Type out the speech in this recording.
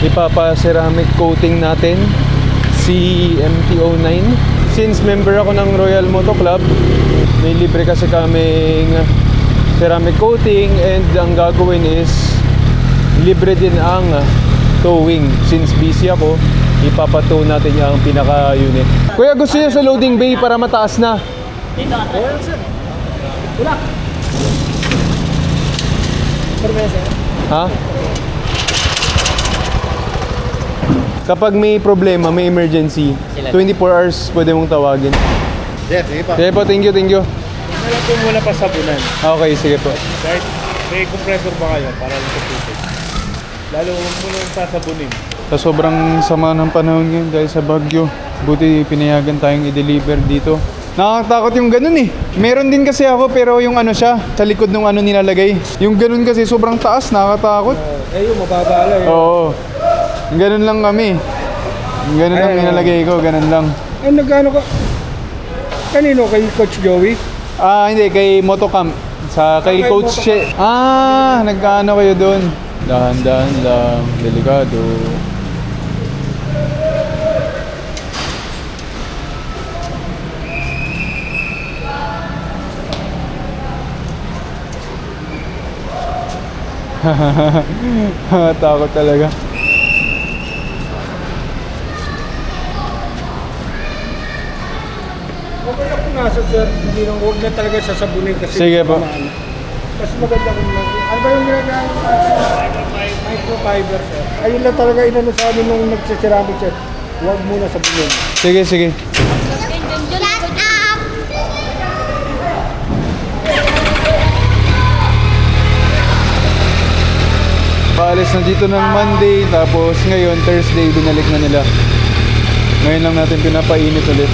ipapa-ceramic coating natin si MT-09. Since member ako ng Royal Moto Club, may libre kasi kaming ceramic coating, and ang gagawin is libre din ang towing. Since busy ako, ipapatow natin yung pinaka-unit. Kuya, gusto niya sa loading bay para mataas na? Dito ka. Ayan, sir. Wala. Permesa. Ha? Kapag may problema, may emergency, 24 hours pwede mong tawagin. Sir, sige pa. Sige po, thank you, thank you. Alam ko muna pa sabunan. Okay, sige po. Kahit may compressor ba kayo para lang sa tubig. Lalo huwag mo nang sasabunin. Sa sobrang sama ng panahon ngayon dahil sa bagyo, buti pinayagan tayong i-deliver dito. Nakakatakot yung ganun eh. Meron din kasi ako pero yung ano siya, sa likod ng ano nilalagay. Yung ganun kasi sobrang taas, nakakatakot. Yung mababala eh. Oo. Ganun lang kami. Ganun lang nilalagay ko, ganun lang. Ay, nagkano ka? Kanino? Kay Coach Joey? Hindi, kay Motocamp. Kay Coach Che. Nagkaano kayo doon? Dahan-dahan lang, delikado. Takot talaga. Okay na punasan, sir. Hindi nang huwag na talaga sasabunin kasi. Sige po. Mas maganda kung ano ba yung ginagawa ng microfiber, sir? Ayun lang talaga inano sa amin nung nagsiceramic, sir. Huwag muna sabunin. Sige, sige. Paalis na dito ng Monday, tapos ngayon Thursday binalik na nila. Ngayon lang natin pinapainit ulit.